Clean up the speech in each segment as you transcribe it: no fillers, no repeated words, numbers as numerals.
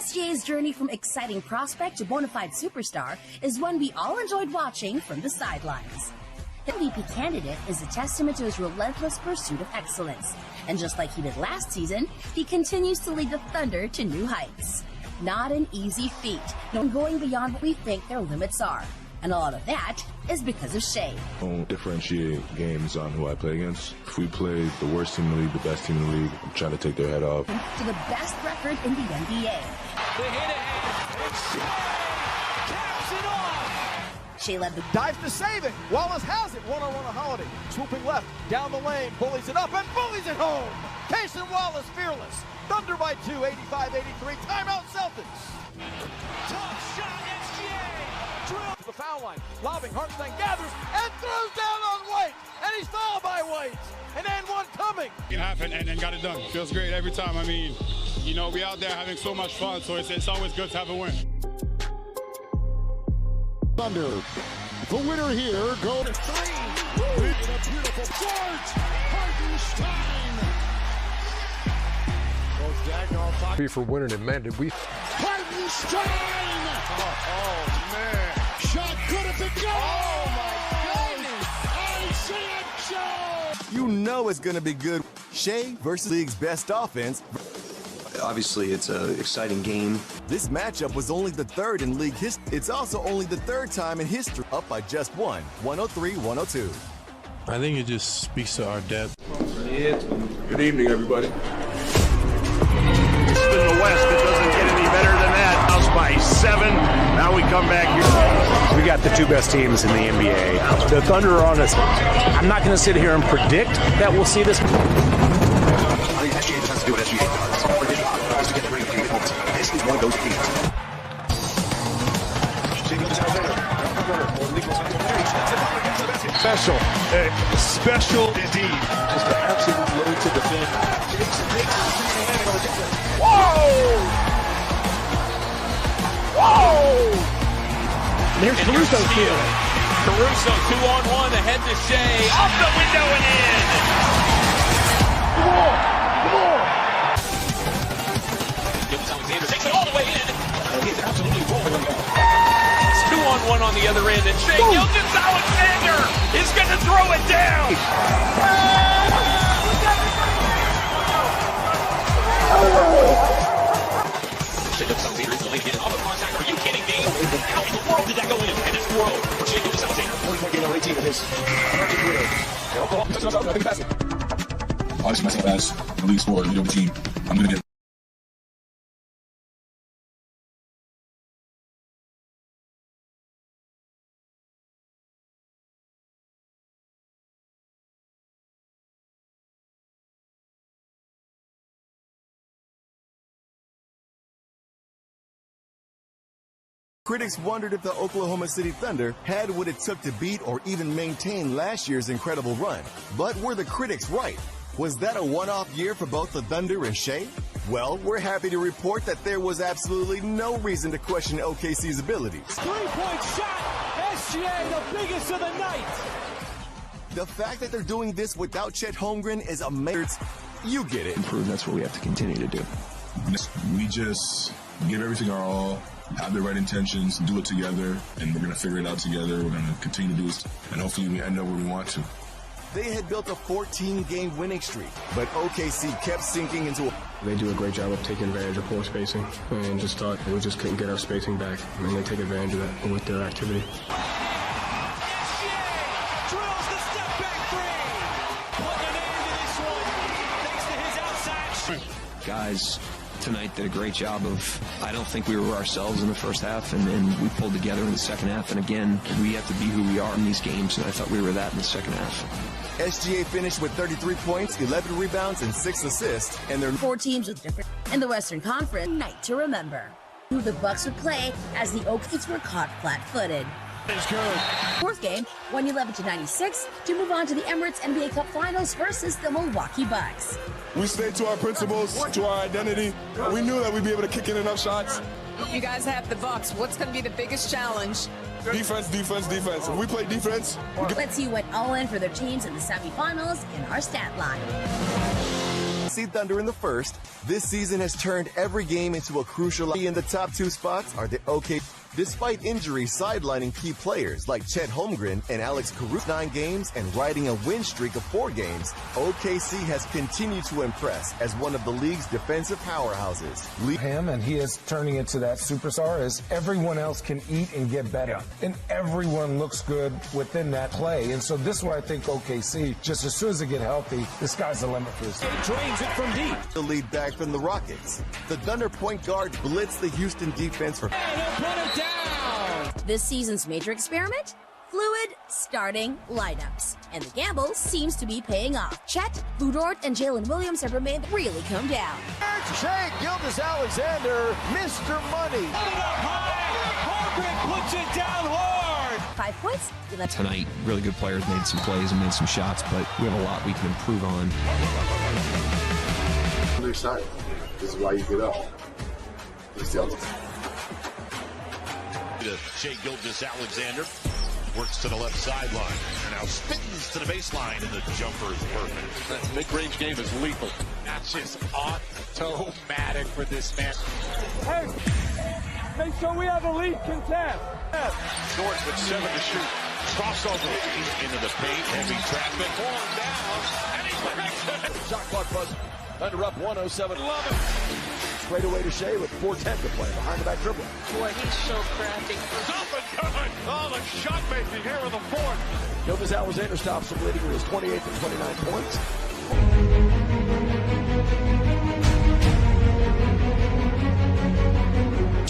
SGA's journey from exciting prospect to bona fide superstar is one we all enjoyed watching from the sidelines. The MVP candidate is a testament to his relentless pursuit of excellence, and just like he did last season, he continues to lead the Thunder to new heights. Not an easy feat, no going beyond what we think their limits are. And a lot of that is because of Shea. I don't differentiate games on who I play against. If we play the worst team in the league, the best team in the league, I'm trying to take their head off. To the best record in the NBA. The hit ahead, and Shea caps it off. Shea led the dives to save it. Wallace has it. One-on-one on Holiday. Swooping left, down the lane, bullies it up, and bullies it home. Payson Wallace fearless. Thunder by 2, 85-83. Timeout Celtics. Tough shot, SGA. To the foul line, lobbing, Hartenstein gathers and throws down on White, and he's fouled by White, and one coming. It happened and got it done. Feels great every time. I mean, you know, we out there having so much fun, so it's always good to have a win. Thunder, the winner here, go to 3. With a beautiful George Hartenstein. For winning it, man, did we? Hartenstein! Oh, man. Shot could have been good. Oh, my goodness. You know it's going to be good. Shea versus league's best offense. Obviously, it's an exciting game. This matchup was only the third in league history. It's also only the third time in history up by just one, 103-102. I think it just speaks to our depth. Good evening, everybody. In the West, it doesn't get any better than that. House by 7. Now we come back here. We got the two best teams in the NBA. The Thunder are on us. I'm not going to sit here and predict that we'll see this. I think SGA just has to do what SGA does. To get the ring this is one of those teams. Special indeed. Just an absolute load to defend. Whoa! Whoa! And here's Caruso here. Caruso 2-on-1 ahead to Shea. Off the window and in. Alexander takes it all the way in. He's absolutely rolling. It's 2-on-1 on the other end, and Shea Gilgeous-Alexander is going to throw it down. Are you kidding me? How in the world did that go in? And it's throw for Shea Gilgeous-Alexander. 18 of his. Obviously, myself as the league scorer, leader of the team, I'm going to get. Critics wondered if the Oklahoma City Thunder had what it took to beat or even maintain last year's incredible run. But were the critics right? Was that a one-off year for both the Thunder and Shea? Well, we're happy to report that there was absolutely no reason to question OKC's abilities. 3-point shot! SGA, the biggest of the night! The fact that they're doing this without Chet Holmgren is amazing. You get it. Improve, that's what we have to continue to do. We just give everything our all, have the right intentions, do it together, and we're going to figure it out together. We're going to continue to do this, and hopefully we end up where we want to. They had built a 14-game winning streak, but OKC kept sinking into a... They do a great job of taking advantage of poor spacing, and just thought we just couldn't get our spacing back, and they take advantage of that with their activity. SGA drills the step-back three! Put an end to this one, thanks to his outside shot. Guys tonight did a great job of, I don't think we were ourselves in the first half, and then we pulled together in the second half, and again, we have to be who we are in these games, and I thought we were that in the second half. SGA finished with 33 points, 11 rebounds, and 6 assists, and their 4 teams with different in the Western Conference. Night to remember. Who the Bucks would play as the Okies were caught flat-footed. Fourth game, 111-96 to move on to the Emirates NBA Cup Finals versus the Milwaukee Bucks. We stayed to our principles, to our identity. We knew that we'd be able to kick in enough shots. You guys have the Bucks. What's going to be the biggest challenge? Defense, defense, defense. If we play defense, Let's see who went all in for their teams in the semifinals in our stat line. OKC Thunder in the first. This season has turned every game into a crucial. In the top 2 spots are the OK. Despite injuries sidelining key players like Chet Holmgren and Alex Caruso 9 games and riding a win streak of 4 games, OKC has continued to impress as one of the league's defensive powerhouses. Him, and he is turning into that superstar as everyone else can eat and get better. And everyone looks good within that play. And so this is where I think OKC, just as soon as they get healthy, the sky's the limit for this team. Drains it from deep. The lead back from the Rockets. The Thunder point guard blitzed the Houston defense for... This season's major experiment? Fluid starting lineups. And the gamble seems to be paying off. Chet, Budort, and Jalen Williams have remained really calm down. Shea Gilgeous-Alexander, Mr. Money. Puts it down hard. 5 points. Tonight, really good players made some plays and made some shots, but we have a lot we can improve on. I'm excited. This is why you get up. Shea Gilgeous-Alexander works to the left sideline and now spins to the baseline, and the jumper is perfect. That mid-range game is lethal. That's just automatic for this man. Hey, make sure we have a lead contest. Short with 7 to shoot. Crossover into the paint, heavy traffic. Falling down, and he breaks it. Shot clock buzzer. Thunder up 107. Love it. Straight away to Shea with 4:10 to play. Behind the back dribble. Boy, he's so crafty. Something coming. Oh, the shot making here in the fourth. Gilgeous-Alexander stops him, leading with his 28 to 29 points.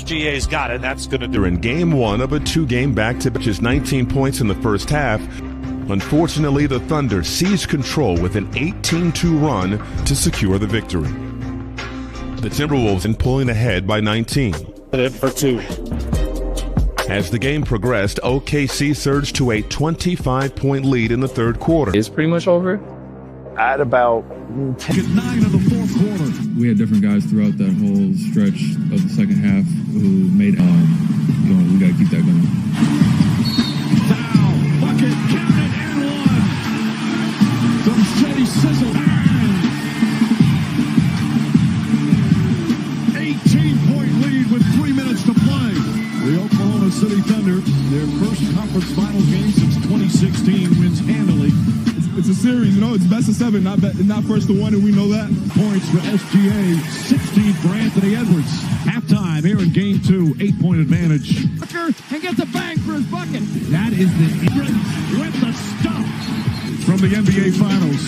SGA's got it. That's going to do. They're in game 1 of a 2-game back-to-back, just 19 points in the first half. Unfortunately, the Thunder seized control with an 18-2 run to secure the victory. The Timberwolves in pulling ahead by 19. For 2. As the game progressed, OKC surged to a 25-point lead in the third quarter. It's pretty much over. At about 10. 9 of the fourth quarter. We had different guys throughout that whole stretch of the second half who made we got to keep that going. Foul, bucket, count it, and one. From Shea Sizzle. 18-point lead with 3 minutes to play. The Oklahoma City Thunder, their first conference final game since 2016, wins handily. It's a series, it's best of 7, not first to 1, and we know that. Points for SGA, 16 for Anthony Edwards. Halftime here in game 2, 8-point advantage. And gets a bang for his bucket. That is the with the stuff from the NBA Finals.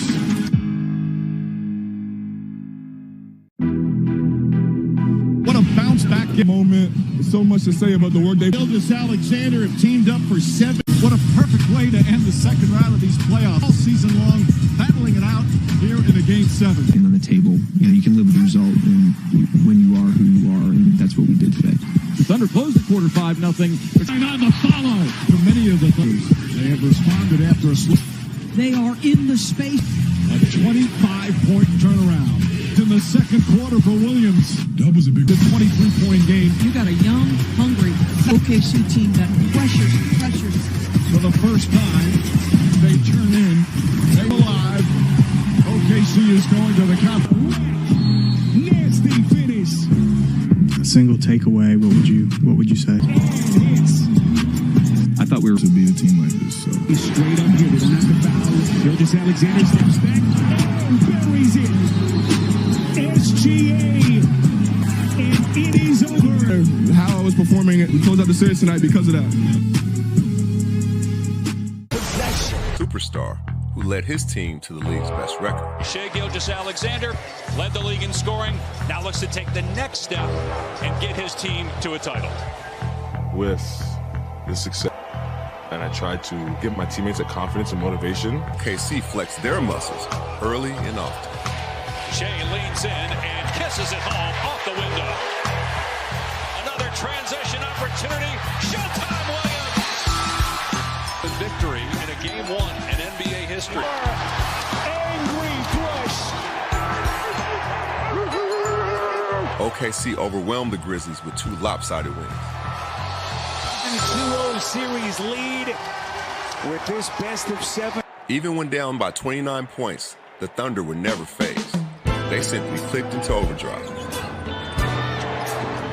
What a bounce back moment. So much to say about the work they Gilgeous-Alexander have teamed up for 7. What a perfect way to end the second round of these playoffs. All season long, battling it out here in a game 7. And on the table, you can live with the result when you are who you are, and that's what we did today. The Thunder closed the quarter 5-0. On the follow for many of the Thunders. They have responded after a slip. They are in the space. A 25-point turnaround in the second quarter for Williams. That was a big 23-point game. You got a young, hungry OKC team that pressures. For the first time, they turn in. They alive. OKC is going to the counter. Nasty finish. A single takeaway. What would you say? I thought we were to be a team like this. So he's straight up here. They don't have to foul. Gilgeous-Alexander steps back. Buries it. SGA. And it is over. How I was performing, we closed out the series tonight because of that. Superstar who led his team to the league's best record. Shea Gilgeous-Alexander led the league in scoring. Now looks to take the next step and get his team to a title. With the success, and I tried to give my teammates a confidence and motivation. KC flexed their muscles early and often. Shea leans in and kisses it home off the window. Another transition opportunity. Showtime, Williams. The victory in a game 1 in NBA history. Angry Thresh. OKC overwhelmed the Grizzlies with 2 lopsided wins. 2-0 series lead with this best of 7. Even when down by 29 points, the Thunder were never phased. They simply clicked into overdrive.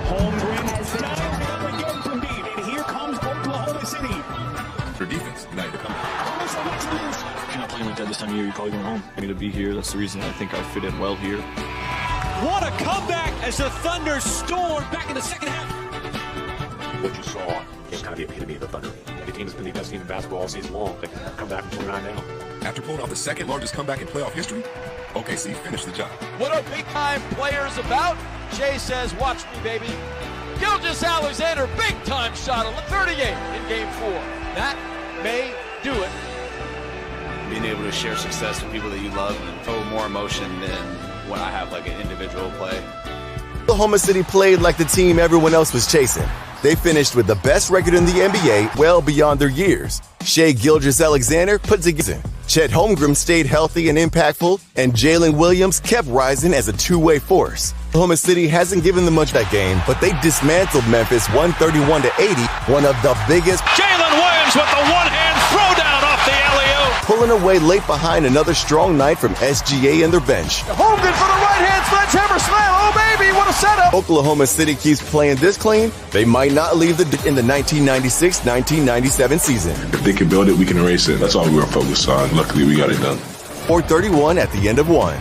Holmgren has dialed it up again from deep, and here comes Oklahoma City. Their defense united to come back. If you're not playing like that this time of year, you're probably going home. I need to be here. That's the reason I think I fit in well here. What a comeback as the Thunder storm back in the second half. What you saw is kind of the epitome of the Thunder. The team has been the best team in basketball all season long. They come back from 29 down. After pulling off the second largest comeback in playoff history, OKC finished the job. What are big-time players about? Jay says, watch me, baby. Gilgeous-Alexander, big-time shot on 38 in Game 4. That may do it. Being able to share success with people that you love and throw more emotion than when I have like an individual play. Oklahoma City played like the team everyone else was chasing. They finished with the best record in the NBA well beyond their years. Shai Gilgeous-Alexander put together. Chet Holmgren stayed healthy and impactful, and Jalen Williams kept rising as a two-way force. Oklahoma City hasn't given them much that game, but they dismantled Memphis 131-80, one of the biggest. Jalen Williams with the one-hand throwdown off the alley-oop. Pulling away late behind another strong night from SGA and their bench. Holmgren for the right-hand sledgehammer slam. Oh, baby, what a setup. Oklahoma City keeps playing this clean. They might not leave in the 1996-1997 season. If they can build it, we can erase it. That's all we were focused on. Luckily, we got it done. 4:31 at the end of one.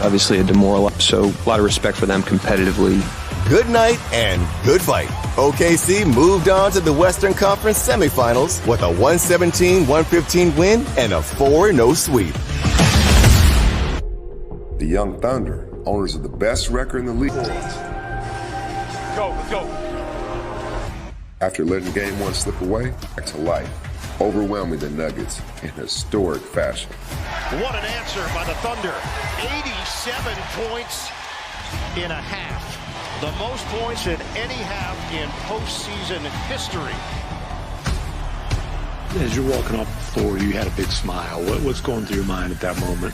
Obviously a demoralized, so a lot of respect for them competitively. Good night and good fight. OKC moved on to the Western Conference semifinals with a 117-115 win and a 4-0 sweep. The Young Thunder, owners of the best record in the league. Go. After letting Game 1 slip away, back to life, overwhelming the Nuggets in historic fashion. What an answer by the Thunder. 87 points in a half. The most points in any half in postseason history. As you're walking off the floor, you had a big smile. What's going through your mind at that moment?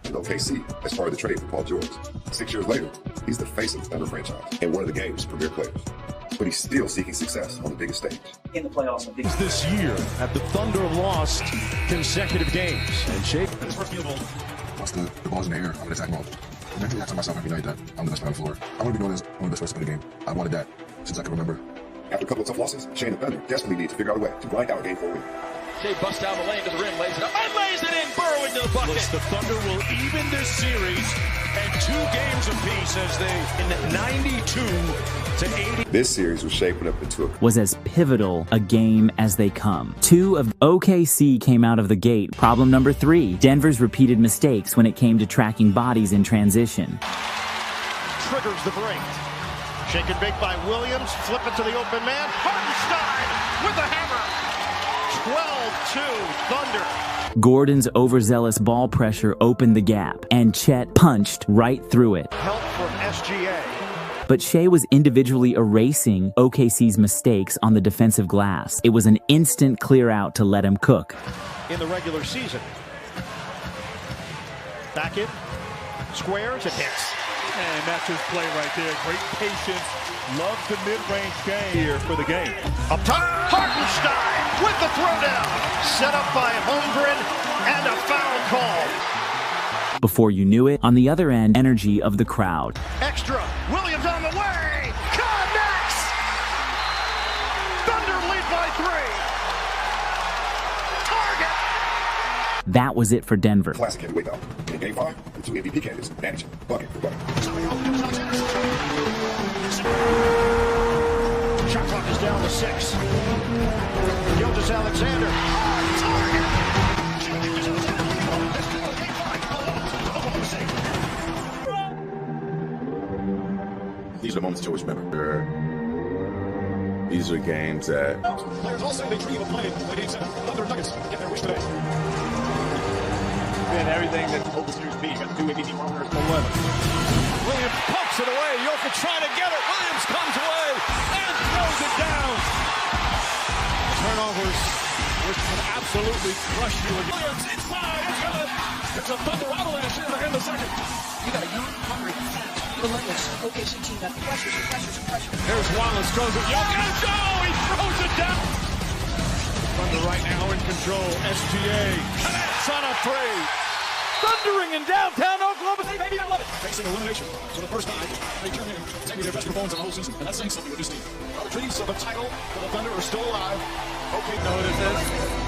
OKC as part of the trade for Paul George. 6 years later, he's the face of the Thunder franchise and one of the game's premier players. But he's still seeking success on the biggest stage. In the playoffs. This year, have the Thunder lost consecutive games. And Shake. Once the ball's in the air, I'm going to attack ball. Mentally, I tell myself every night that I'm the best player on the floor. I want to be known as one of the best players to win the game. I wanted that since I can remember. After a couple of tough losses, Shai and the Thunder desperately need to figure out a way to grind out a Game 4 win. Shai busts down the lane to the rim, lays it up, and lays it in, burrowing to the bucket. Looks the Thunder will even this series at 2 games apiece as they in 92-80. This series was shaping up into was as pivotal a game as they come. 2 of OKC came out of the gate. Problem number 3, Denver's repeated mistakes when it came to tracking bodies in transition. Triggers the break. Shaken big by Williams, flip it to the open man. Hartenstein with the hammer. 12-2 Thunder. Gordon's overzealous ball pressure opened the gap, and Chet punched right through it. Help from SGA. But Shai was individually erasing OKC's mistakes on the defensive glass. It was an instant clear out to let him cook. In the regular season. Back in. Squares and hits. And that's his play right there. Great patience. Loves the mid-range game here for the game. Up top, Hartenstein with the throwdown. Set up by Holmgren and a foul call. Before you knew it, on the other end, energy of the crowd. Extra. Williams on the way. Connects. Thunder lead by 3. Target. That was it for Denver. Classic heavyweight bout. In Game 5, the 2 MVP candidates manage bucket for bucket. Shot clock is down to 6. Gilgeous-Alexander. These are moments to always remember. These are games that. Players also they dream of playing against Thunder Nuggets. Get their wish today. And everything that Oklahoma City's beat. Got 2 MVP runners, 11. Williams pumps it away. Jokic trying to get it. Williams comes away and throws it down. Turnovers, which can absolutely crush you. Williams inside. It's good. It's a Thunder avalanche in the second. You got a young, hungry, relentless OKC team that pressures. There's Wallace, throws it. Jokic, he throws it down. Thunder right now in control. SGA connects on a 3. Thundering in downtown Oklahoma. Oklahoma City, baby, I love it. Facing elimination for the first time. They turn in maybe their best performance of the whole season, and that's saying something with this team. The dreams of a title for the Thunder are still alive. Okay, no, it is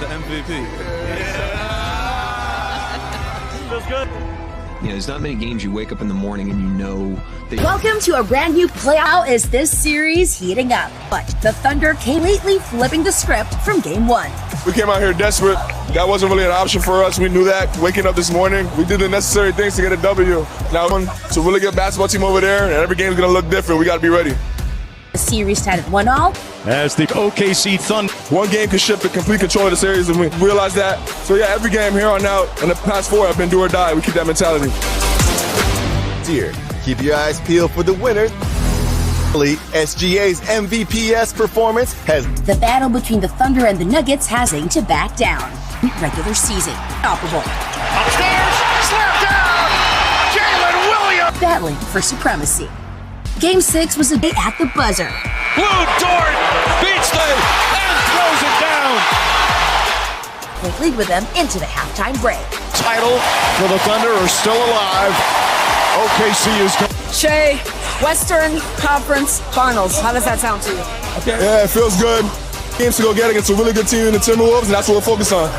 the MVP. Feels good. Yeah, there's not many games you wake up in the morning and you know that. Welcome to a brand new playout as this series heating up. But the Thunder came lately flipping the script from game one. We came out here desperate. That wasn't really an option for us. We knew that. Waking up this morning, we did the necessary things to get a W. Now, it's a really good basketball team over there, and every game's going to look different. We got to be ready. The series tied at 1-1. As the OKC Thunder. One game could shift the complete control of the series, and we realized that. So, yeah, every game here on out, and the past four have been do or die. We keep that mentality. Dear, keep your eyes peeled for the winners. SGA's MVP's performance has... The battle between the Thunder and the Nuggets has aimed to back down. Regular season. Operable. Upstairs, slapped down! Jalen Williams! Battling for supremacy. Game 6 was a bit at the buzzer. Blue Dart beats them and throws it down. They lead with them into the halftime break. Title for the Thunder are still alive. OKC is... Shea, Western Conference Finals. How does that sound to you? Yeah, it feels good. Games to go get against a really good team in the Timberwolves, and that's what we're focused on.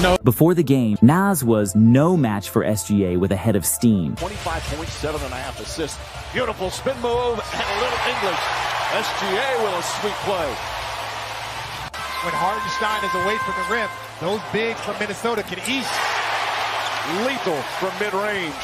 No. Before the game, Nas was no match for SGA with a head of steam. 25.7.5 assists. Beautiful spin move and a little English. SGA with a sweet play. When Hartenstein is away from the rim, those bigs from Minnesota can eat. Lethal from mid-range.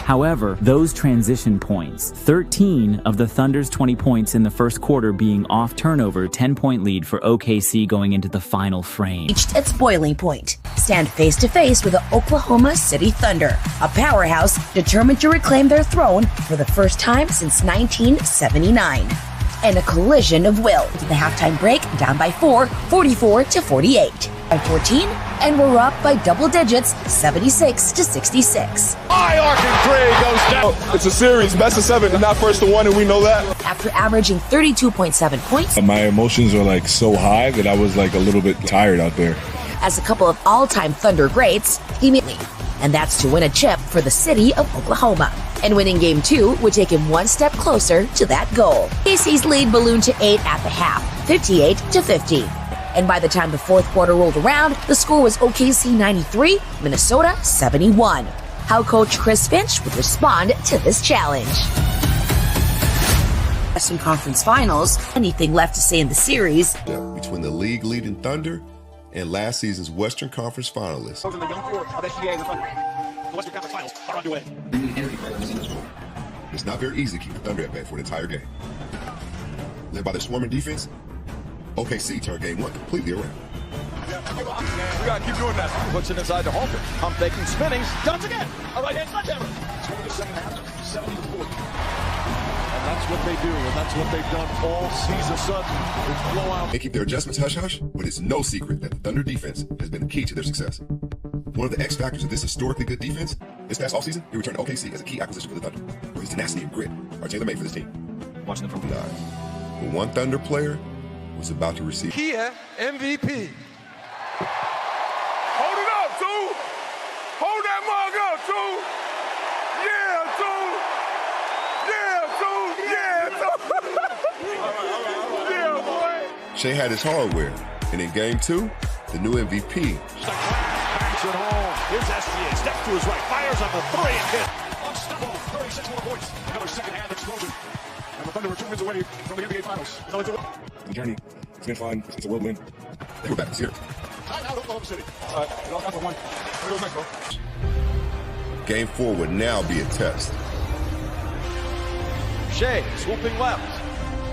However, those transition points, 13 of the Thunder's 20 points in the first quarter being off turnover, 10-point lead for OKC going into the final frame. Reached its boiling point. Stand face to face with the Oklahoma City Thunder, a powerhouse determined to reclaim their throne for the first time since 1979. And a collision of will. To the halftime break, down by 4, 44-48. By 14, and we're up by double digits, 76-66. High arcing three goes down. It's a series, best of 7, and not first to 1, and we know that. After averaging 32.7 points, My emotions were like so high that I was like a little bit tired out there. as a couple of all-time Thunder greats, immediately. And that's to win a chip for the city of Oklahoma. And winning Game 2 would take him one step closer to that goal. KC's lead ballooned to 8 at the half, 58-50. And by the time the fourth quarter rolled around, the score was OKC 93, Minnesota 71. How Coach Chris Finch would respond to this challenge. Western Conference Finals, anything left to say in the series? Between the league-leading Thunder and last season's Western Conference finalists. The young core of SGA and the Thunder. The Western Conference Finals are underway. It's not very easy to keep the Thunder at bay for the entire game. Led by their swarming defense, OKC turned Game 1 completely around. We gotta keep doing that. Puts it inside to Holker. Pump faking, spinning, dumps again. A right-hand sledgehammer. The second half, 70-40. And that's what they do, and that's what they've done all season. Sudden, it's blowout. They keep their adjustments hush-hush, but it's no secret that the Thunder defense has been the key to their success. One of the X factors of this historically good defense, this past offseason, he returned to OKC as a key acquisition for the Thunder, where his tenacity and grit are tailor-made for this team. Watching them from the eyes. But one Thunder player was about to receive Kia MVP. Hold it up, two. Hold that mug up, two. Yeah, two. Yeah, two. Yeah, boy. Shea had his hardware, and in Game 2, the new MVP. Backs it home. Here's SGA. Steps to his right. Fires on the three and hit. Unstoppable. 36 more points. Another second half explosion. And the Thunder were 2 wins away from the NBA Finals. The journey, it's been fun. It's a whirlwind. They were back this year. Time out Oklahoma City. All right, y'all got the one. Here goes Mexico. Game 4 would now be a test. Shea swooping left.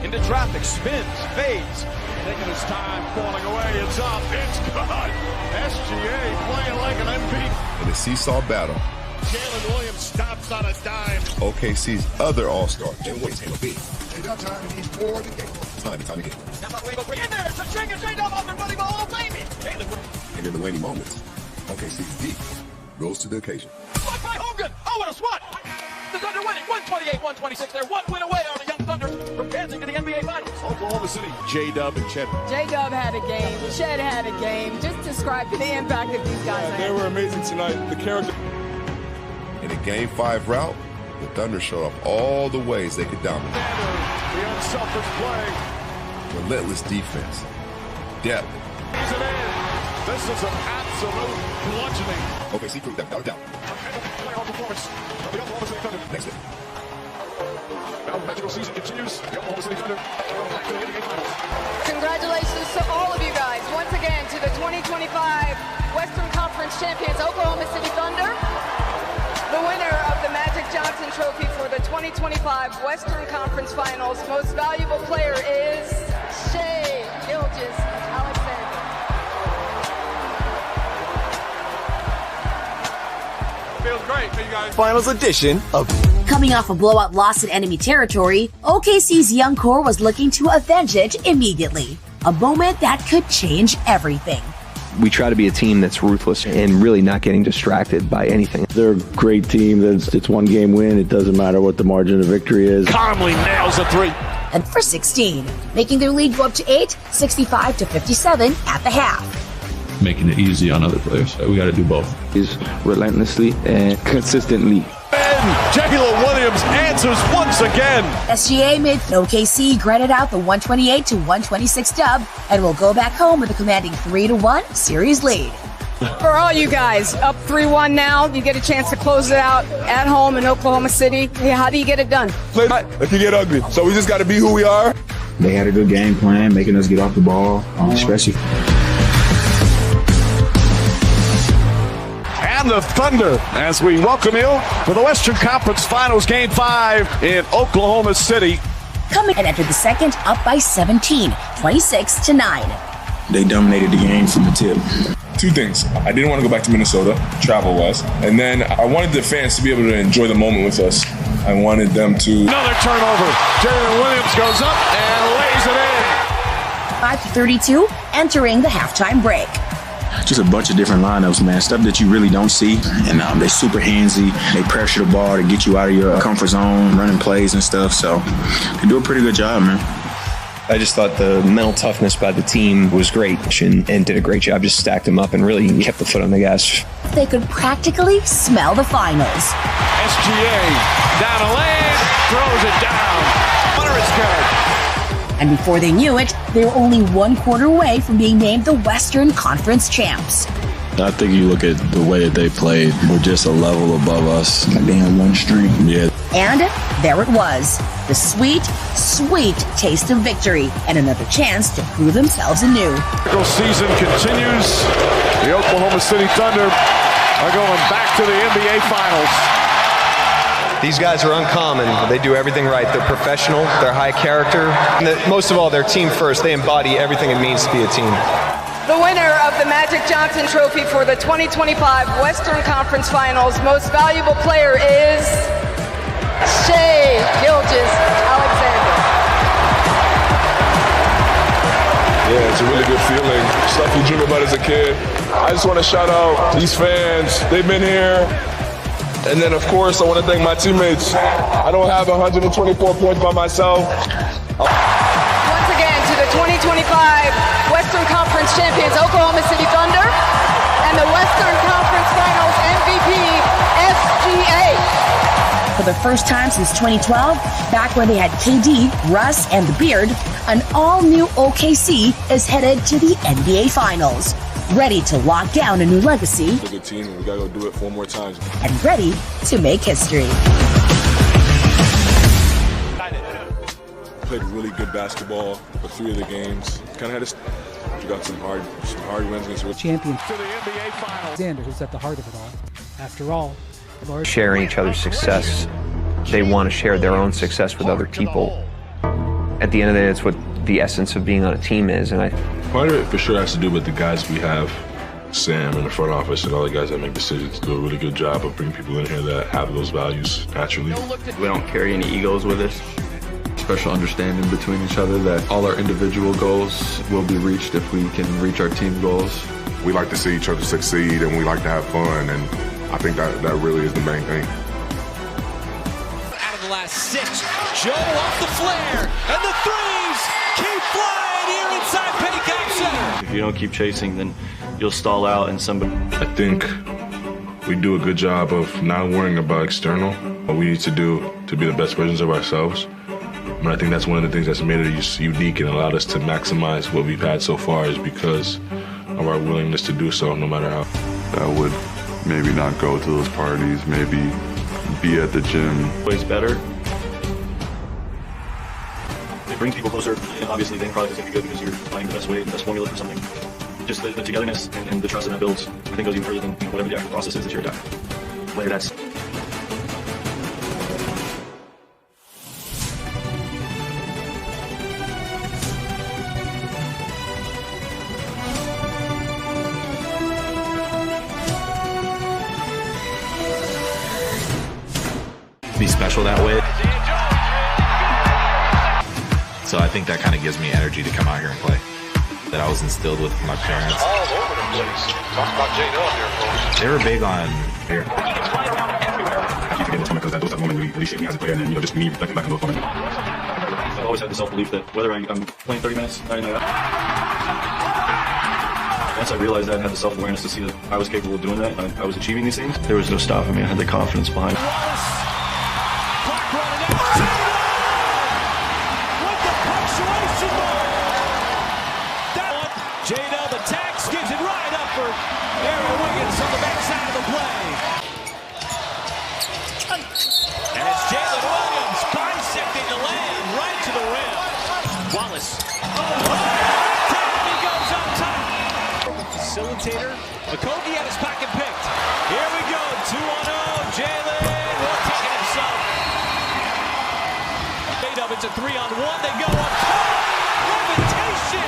Into traffic. Spins. Fades. Taking his time. Falling away. It's up. It's good. SGA playing like an MVP. In a seesaw battle, Jalen Williams stops on a dime. OKC's other All-Star, Jalen Williams, came up big. They got time and he's more than capable. Time and time again. In there. It's a string and straight up off the running ball. Oh, baby. And in the waning moments, OKC's D rose to the occasion. Blocked by Hogan. Oh, what a swat. The Thunder winning. 128-126. They're 1 win away on the young Thunder from advancing to the NBA Finals. Oklahoma City. J-Dub and Chet. J-Dub had a game. Chet had a game. Just describe the impact of these guys. They were amazing tonight. The character. In a Game 5 route, the Thunder showed off all the ways they could dominate. The unselfish play. Relentless defense. Depth. He's it in. This is an absolute bludgeoning. OKC proved that without a doubt. Playoff performance of the Oklahoma City Thunder. Next day. Now the magical season continues. The Oklahoma City Thunder go back to the NBA Finals. Congratulations to all of you guys once again to the 2025 Western Conference champions, Oklahoma City Thunder. The winner of the Magic Johnson Trophy for the 2025 Western Conference Finals. Most valuable player is Shai Gilgeous-Alexander. Feels great. Hey, you guys. Finals edition of Coming off a blowout loss in enemy territory, OKC's young core was looking to avenge it immediately. A moment that could change everything. We try to be a team that's ruthless and really not getting distracted by anything. They're a great team. It's one game win. It doesn't matter what the margin of victory is. Calmly nails a three. And for 16, making their lead go up to 8, 65-57 at the half. Making it easy on other players. We got to do both. Is relentlessly and consistently. And Jalen Williams answers once again. SGA made OKC granted out the 128-126 dub and will go back home with a commanding 3-1 series lead. For all you guys, up 3-1 now, you get a chance to close it out at home in Oklahoma City. How do you get it done? Play it can get ugly. So we just got to be who we are. They had a good game plan, making us get off the ball, especially. And the Thunder, as we welcome you for the Western Conference Finals Game 5 in Oklahoma City. Coming and entered the second up by 17, 26-9. They dominated the game from the tip. Two things. I didn't want to go back to Minnesota, travel-wise. And then I wanted the fans to be able to enjoy the moment with us. I wanted them to... Another turnover. Jalen Williams goes up and lays it in. 5-32, entering the halftime break. Just a bunch of different lineups, man. Stuff that you really don't see. And they're super handsy. They pressure the ball to get you out of your comfort zone, running plays and stuff. So they do a pretty good job, man. I just thought the mental toughness by the team was great and did a great job. Just stacked them up and really kept the foot on the gas. They could practically smell the finals. SGA down a lane, throws it down. Hunter is good. And before they knew it, they were only 1 quarter away from being named the Western Conference champs. I think you look at the way that they played, we're just a level above us. Like they on one string. Yeah. And there it was, the sweet, sweet taste of victory and another chance to prove themselves anew. The season continues. The Oklahoma City Thunder are going back to the NBA Finals. These guys are uncommon. They do everything right. They're professional. They're high character. And most of all, they're team first. They embody everything it means to be a team. The winner of the Magic Johnson Trophy for the 2025 Western Conference Finals, most valuable player is Shai Gilgeous-Alexander. Yeah, it's a really good feeling. Stuff you dream about as a kid. I just want to shout out these fans. They've been here. And then, of course, I want to thank my teammates. I don't have 124 points by myself. Once again, to the 2025 Western Conference champions, Oklahoma City Thunder, and the Western Conference Finals MVP, SGA. For the first time since 2012, back when they had KD, Russ, and the Beard, an all-new OKC is headed to the NBA Finals. Ready to lock down a new legacy. It's a good team, and we gotta go do it 4 more times. And ready to make history. Played really good basketball for 3 of the games. Kind of had we got some hard wins against champion to the NBA Finals. Alexander, who's at the heart of it all. After all, Lord, sharing each other's success. They want to share their own success with other people. At the end of the day, that's what the essence of being on a team is, and part of it for sure has to do with the guys we have, Sam in the front office and all the guys that make decisions do a really good job of bringing people in here that have those values naturally. We don't carry any egos with us. Special understanding between each other that all our individual goals will be reached if we can reach our team goals. We like to see each other succeed and we like to have fun, and I think that really is the main thing. Out of the last 6, Joe off the flare, and the threes keep flying here inside Petticoat Center. If you don't keep chasing, then you'll stall out and somebody... I think we do a good job of not worrying about external, what we need to do to be the best versions of ourselves. And I think that's one of the things that's made it unique and allowed us to maximize what we've had so far is because of our willingness to do so no matter how. I would maybe not go to those parties, maybe be at the gym. Always better. It brings people closer, and obviously the end product is going to be good because you're finding the best way, the best formula for something. Just the togetherness and the trust that builds, I think goes even further than whatever the actual process is that you're adapting. Whether that's be special that way. So I think that kind of gives me energy to come out here and play. That I was instilled with from my parents. All over the place. Talk about J-Dub here, folks. They were big on here. I keep forgetting because those moments really shaped me as a player, and then just me reflecting back on those moments. I've always had the self-belief that whether I'm playing 30 minutes, 90 minutes. Once I realized that, I had the self-awareness to see that I was capable of doing that, and I was achieving these things. There was no stopping me. I had the confidence behind it. J-Dub attacks, gives it right up for Aaron Wiggins on the backside of the play. And it's Jalen Williams bisecting the lane right to the rim. Wallace. He goes up top. Facilitator. McConkey had his pocket picked. Here we go. 2-on-0. Jalen will take it himself. J-Dub, it's a 3-on-1. They go up top. Levitation.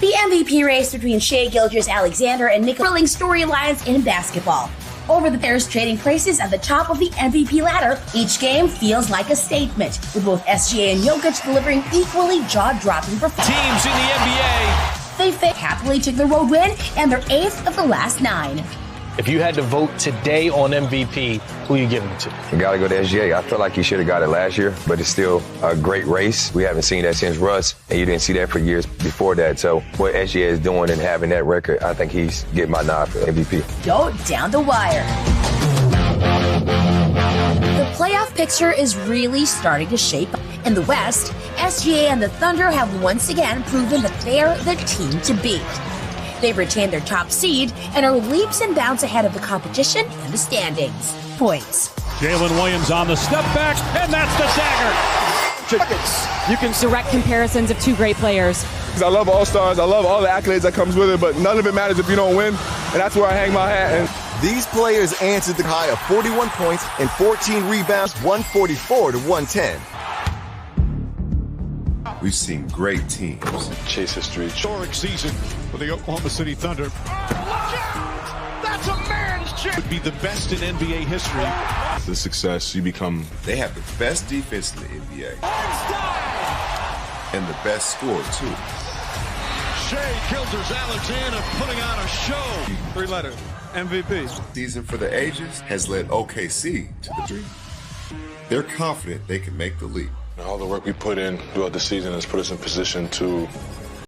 The MVP race between Shai Gilgeous-Alexander and Nick thrilling storylines in basketball. Over the pairs trading places at the top of the MVP ladder, each game feels like a statement, with both SGA and Jokic delivering equally jaw-dropping performances. Teams in the NBA. They happily took the road win and their 8th of the last 9. If you had to vote today on MVP, who are you giving it to? You got to go to SGA. I feel like he should have got it last year, but it's still a great race. We haven't seen that since Russ, and you didn't see that for years before that. So what SGA is doing and having that record, I think he's getting my nod for MVP. Go down the wire. The playoff picture is really starting to shape up. In the West, SGA and the Thunder have once again proven that they're the team to beat. They've retained their top seed and are leaps and bounds ahead of the competition and the standings. Points. Jalen Williams on the step back, and that's the dagger. You can direct comparisons of two great players. I love All-Stars. I love all the accolades that comes with it, but none of it matters if you don't win, and that's where I hang my hat. And these players answered the high of 41 points and 14 rebounds, 144 to 110. We've seen great teams chase history. Historic season for the Oklahoma City Thunder. That's a man's chance. Would be the best in NBA history. The success, you become. They have the best defense in the NBA. And the best score, too. Shai Gilgeous-Alexander putting on a show. 3-letter MVP. Season for the ages has led OKC to the dream. They're confident they can make the leap. All the work we put in throughout the season has put us in position to